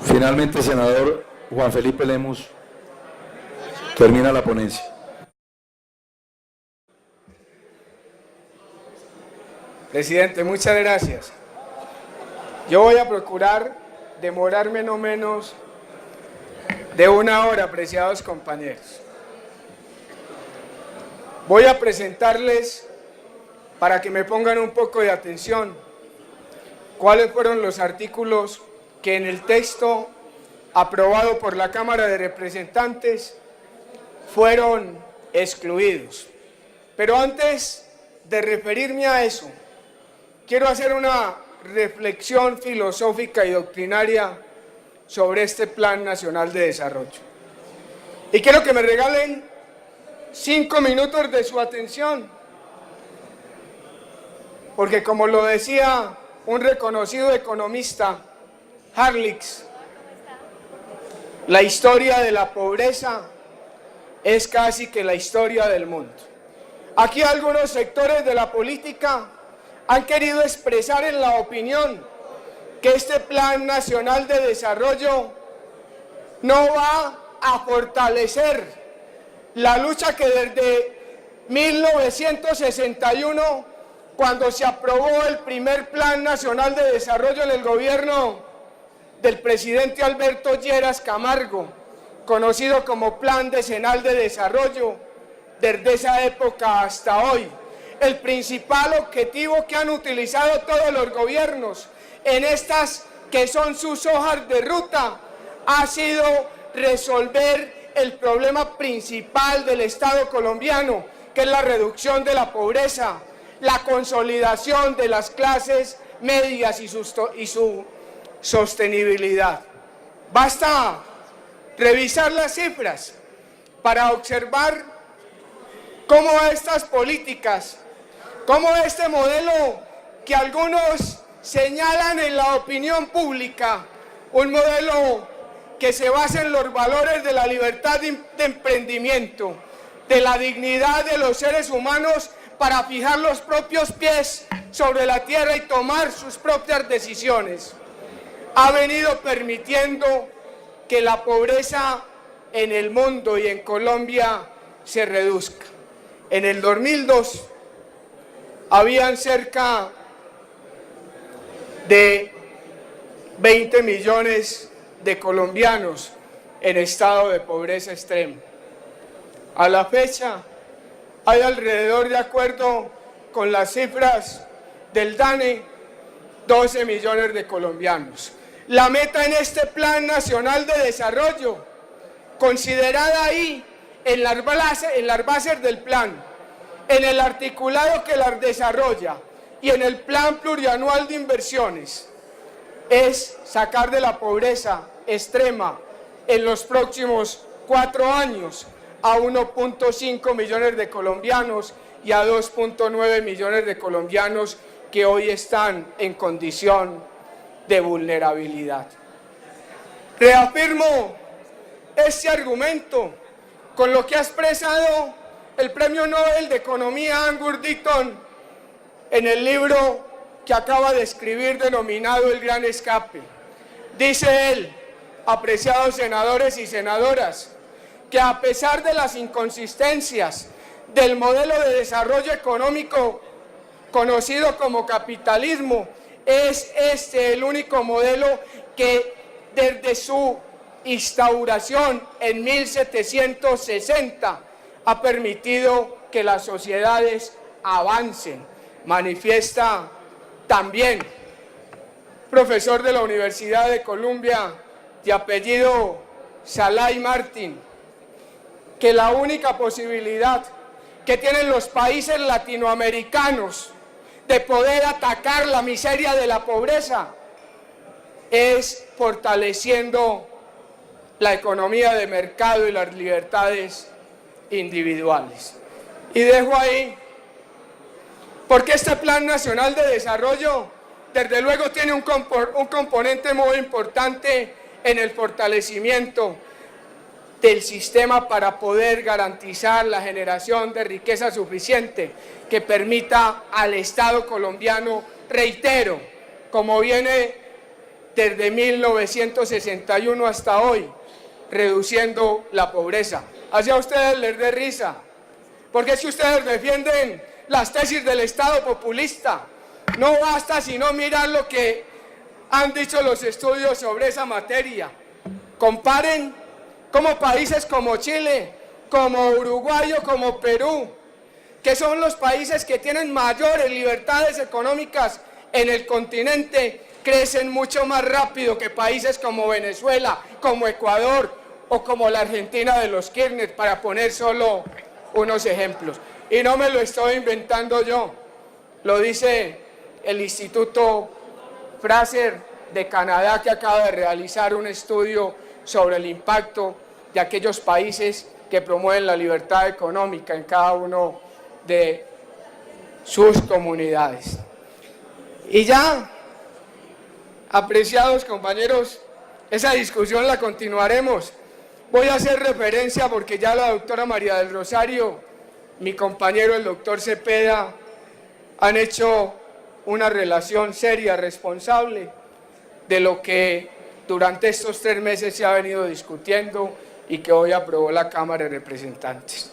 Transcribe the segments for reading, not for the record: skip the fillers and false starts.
Finalmente, senador Juan Felipe Lemus termina la ponencia. Presidente, muchas gracias. Yo voy a procurar demorarme no menos de 1 hora, apreciados compañeros. Voy a presentarles, para que me pongan un poco de atención, cuáles fueron los artículos que en el texto aprobado por la Cámara de Representantes fueron excluidos. Pero antes de referirme a eso, quiero hacer una reflexión filosófica y doctrinaria sobre este Plan Nacional de Desarrollo. Y quiero que me regalen 5 minutos de su atención, porque como lo decía un reconocido economista, Harlix, la historia de la pobreza es casi que la historia del mundo. Aquí algunos sectores de la política han querido expresar en la opinión que este Plan Nacional de Desarrollo no va a fortalecer la lucha que desde 1961, cuando se aprobó el primer Plan Nacional de Desarrollo en el gobierno del presidente Alberto Lleras Camargo, conocido como Plan Decenal de Desarrollo, desde esa época hasta hoy, el principal objetivo que han utilizado todos los gobiernos en estas que son sus hojas de ruta ha sido resolver el problema principal del Estado colombiano, que es la reducción de la pobreza, la consolidación de las clases medias y su sostenibilidad. Basta revisar las cifras para observar cómo estas políticas, cómo este modelo que algunos señalan en la opinión pública, un modelo que se basa en los valores de la libertad de emprendimiento, de la dignidad de los seres humanos para fijar los propios pies sobre la tierra y tomar sus propias decisiones, ha venido permitiendo que la pobreza en el mundo y en Colombia se reduzca. En el 2002 habían cerca de 20 millones de colombianos en estado de pobreza extrema. A la fecha hay alrededor, de acuerdo con las cifras del DANE, 12 millones de colombianos. La meta en este Plan Nacional de Desarrollo, considerada ahí en las bases del plan, en el articulado que las desarrolla y en el Plan Plurianual de Inversiones, es sacar de la pobreza extrema en los próximos 4 años a 1.5 millones de colombianos y a 2.9 millones de colombianos que hoy están en condición de vulnerabilidad. Reafirmo este argumento con lo que ha expresado el Premio Nobel de Economía Angus Deaton en el libro que acaba de escribir denominado El Gran Escape. Dice él, apreciados senadores y senadoras, que a pesar de las inconsistencias del modelo de desarrollo económico conocido como capitalismo, es este el único modelo que desde su instauración en 1760 ha permitido que las sociedades avancen. Manifiesta también profesor de la Universidad de Columbia de apellido Salai Martin, que la única posibilidad que tienen los países latinoamericanos de poder atacar la miseria de la pobreza es fortaleciendo la economía de mercado y las libertades individuales. Y dejo ahí, porque este Plan Nacional de Desarrollo, desde luego, tiene un componente muy importante en el fortalecimiento del sistema para poder garantizar la generación de riqueza suficiente que permita al Estado colombiano, reitero, como viene desde 1961 hasta hoy, reduciendo la pobreza. Así a ustedes les dé risa, porque es que ustedes defienden las tesis del Estado populista. No basta sino mirar lo que han dicho los estudios sobre esa materia. Comparen cómo países como Chile, como Uruguay o como Perú, que son los países que tienen mayores libertades económicas en el continente, crecen mucho más rápido que países como Venezuela, como Ecuador o como la Argentina de los Kirchner, para poner solo unos ejemplos. Y no me lo estoy inventando yo, lo dice el Instituto Fraser de Canadá, que acaba de realizar un estudio sobre el impacto de aquellos países que promueven la libertad económica en cada uno de sus comunidades. Y ya, apreciados compañeros, esa discusión la continuaremos. Voy a hacer referencia porque ya la doctora María del Rosario, mi compañero el doctor Cepeda, han hecho una relación seria, responsable, de lo que durante estos 3 meses se ha venido discutiendo y que hoy aprobó la Cámara de Representantes.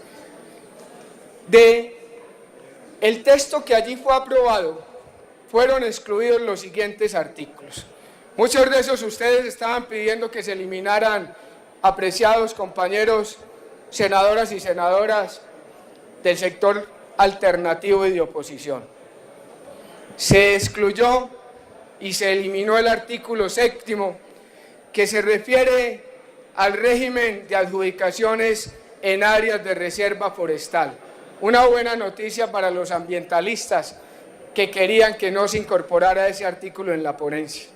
El texto que allí fue aprobado, fueron excluidos los siguientes artículos. Muchos de esos ustedes estaban pidiendo que se eliminaran, apreciados compañeros, senadoras y senadoras del sector alternativo y de oposición. Se excluyó y se eliminó el artículo 7º, que se refiere al régimen de adjudicaciones en áreas de reserva forestal. Una buena noticia para los ambientalistas que querían que no se incorporara ese artículo en la ponencia.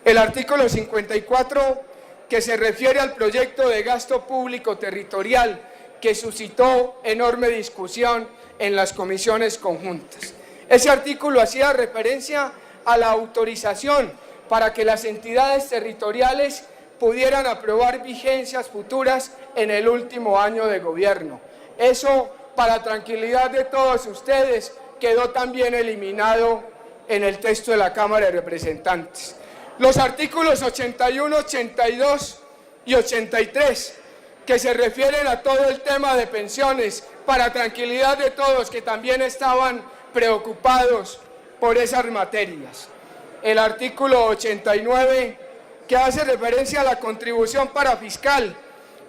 El artículo 54, que se refiere al proyecto de gasto público territorial, que suscitó enorme discusión en las comisiones conjuntas. Ese artículo hacía referencia a la autorización para que las entidades territoriales pudieran aprobar vigencias futuras en el último año de gobierno. Eso, para tranquilidad de todos ustedes, quedó también eliminado en el texto de la Cámara de Representantes. Los artículos 81, 82 y 83, que se refieren a todo el tema de pensiones, para tranquilidad de todos que también estaban preocupados por esas materias. El artículo 89, que hace referencia a la contribución parafiscal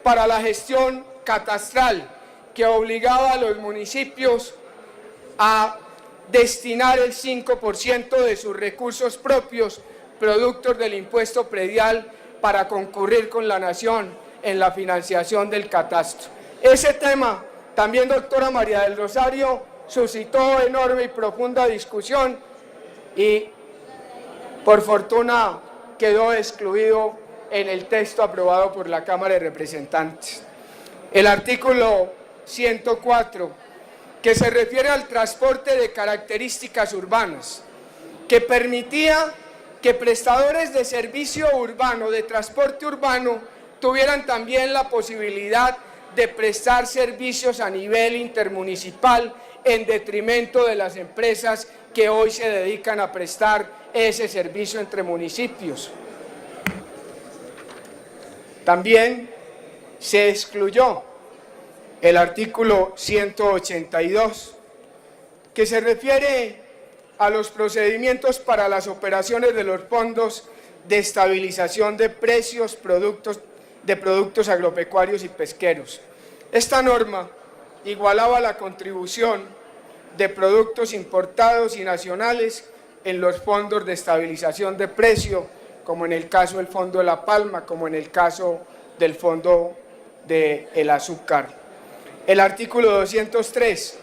para la gestión catastral, que obligaba a los municipios a destinar el 5% de sus recursos propios, productos del impuesto predial, para concurrir con la nación en la financiación del catastro. Ese tema, también doctora María del Rosario, suscitó enorme y profunda discusión y, por fortuna, quedó excluido en el texto aprobado por la Cámara de Representantes. El artículo 104, que se refiere al transporte de características urbanas, que permitía que prestadores de servicio urbano, de transporte urbano, tuvieran también la posibilidad de prestar servicios a nivel intermunicipal en detrimento de las empresas que hoy se dedican a prestar ese servicio entre municipios. También se excluyó el artículo 182, que se refiere a los procedimientos para las operaciones de los fondos de estabilización de precios de productos agropecuarios y pesqueros. Esta norma igualaba la contribución de productos importados y nacionales en los fondos de estabilización de precio, como en el caso del Fondo de la Palma, como en el caso del Fondo del Azúcar. El artículo 203,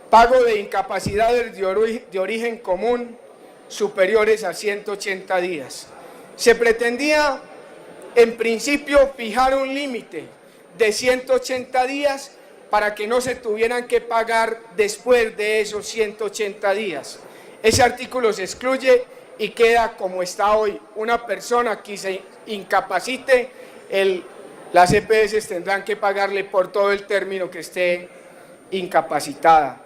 pago de incapacidades de origen común superiores a 180 días. Se pretendía, en principio, fijar un límite de 180 días para que no se tuvieran que pagar después de esos 180 días. Ese artículo se excluye y queda como está hoy. Una persona que se incapacite, las EPS tendrán que pagarle por todo el término que esté incapacitada.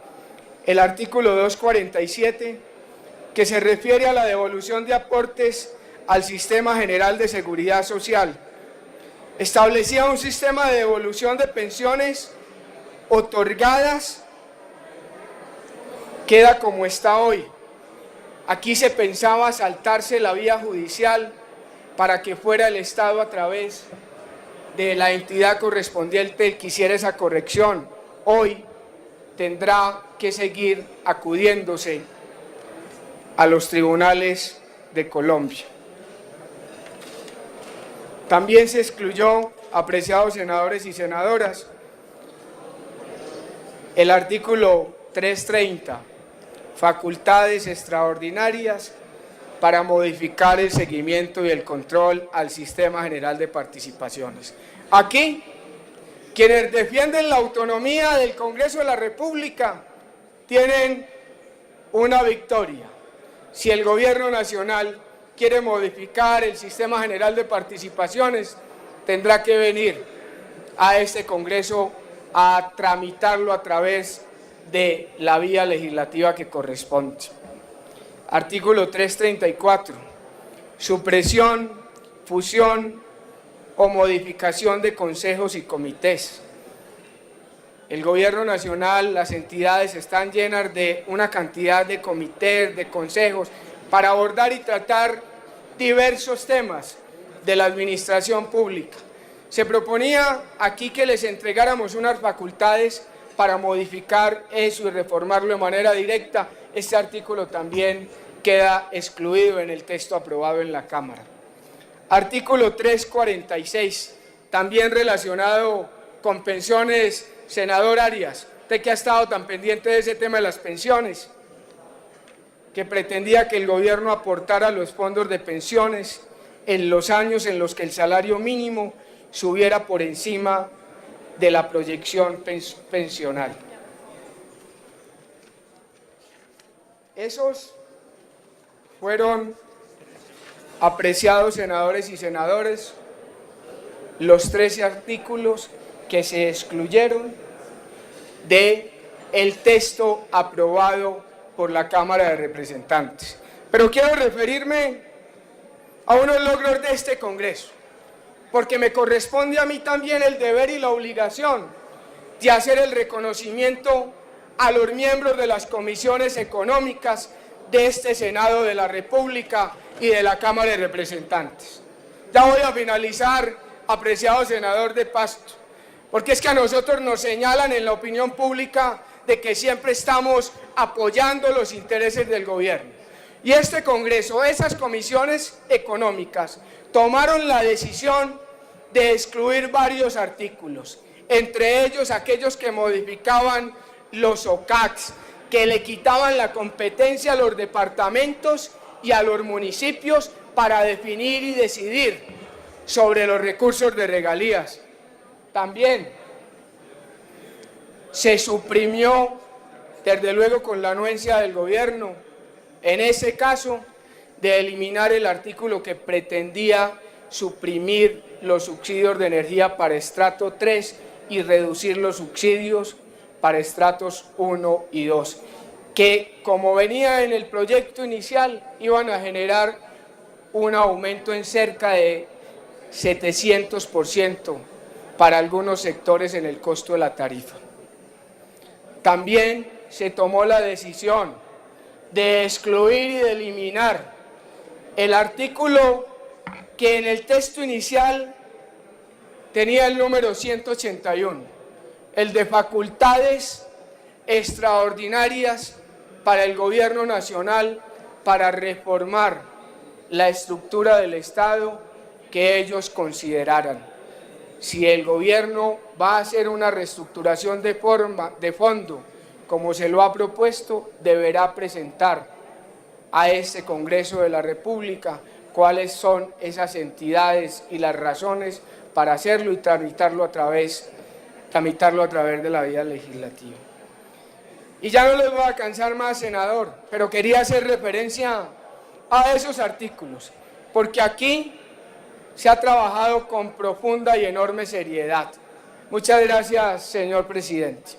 El artículo 247, que se refiere a la devolución de aportes al Sistema General de Seguridad Social. Establecía un sistema de devolución de pensiones otorgadas, queda como está hoy. Aquí se pensaba saltarse la vía judicial para que fuera el Estado a través de la entidad correspondiente el que hiciera esa corrección. Hoy tendrá que seguir acudiéndose a los tribunales de Colombia. También se excluyó, apreciados senadores y senadoras, el artículo 330, facultades extraordinarias para modificar el seguimiento y el control al Sistema General de Participaciones. Aquí, quienes defienden la autonomía del Congreso de la República tienen una victoria. Si el Gobierno Nacional quiere modificar el Sistema General de Participaciones, tendrá que venir a este Congreso a tramitarlo a través de la vía legislativa que corresponde. Artículo 334, supresión, fusión o modificación de consejos y comités. El Gobierno Nacional, las entidades están llenas de una cantidad de comités, de consejos, para abordar y tratar diversos temas de la administración pública. Se proponía aquí que les entregáramos unas facultades para modificar eso y reformarlo de manera directa. Este artículo también queda excluido en el texto aprobado en la Cámara. Artículo 346, también relacionado con pensiones. Senador Arias, usted que ha estado tan pendiente de ese tema de las pensiones, que pretendía que el gobierno aportara los fondos de pensiones en los años en los que el salario mínimo subiera por encima de la proyección pensional. Esos fueron, apreciados senadores y senadoras, los 13 artículos que se excluyeron del texto aprobado por la Cámara de Representantes. Pero quiero referirme a unos logros de este Congreso, porque me corresponde a mí también el deber y la obligación de hacer el reconocimiento a los miembros de las comisiones económicas de este Senado de la República y de la Cámara de Representantes. Ya voy a finalizar, apreciado senador de Pasto, porque es que a nosotros nos señalan en la opinión pública de que siempre estamos apoyando los intereses del gobierno. Y este Congreso, esas comisiones económicas, tomaron la decisión de excluir varios artículos, entre ellos aquellos que modificaban los OCACs, que le quitaban la competencia a los departamentos y a los municipios para definir y decidir sobre los recursos de regalías. También se suprimió, desde luego con la anuencia del gobierno, en ese caso, de eliminar el artículo que pretendía suprimir los subsidios de energía para estrato 3 y reducir los subsidios para estratos 1 y 2, que como venía en el proyecto inicial, iban a generar un aumento en cerca de 700% para algunos sectores en el costo de la tarifa. También se tomó la decisión de excluir y de eliminar el artículo que en el texto inicial tenía el número 181, el de facultades extraordinarias para el Gobierno Nacional para reformar la estructura del Estado que ellos consideraran. Si el gobierno va a hacer una reestructuración de fondo, como se lo ha propuesto, deberá presentar a este Congreso de la República cuáles son esas entidades y las razones para hacerlo y tramitarlo a través de la vía legislativa. Y ya no les voy a cansar más, senador, pero quería hacer referencia a esos artículos, porque aquí se ha trabajado con profunda y enorme seriedad. Muchas gracias, señor presidente.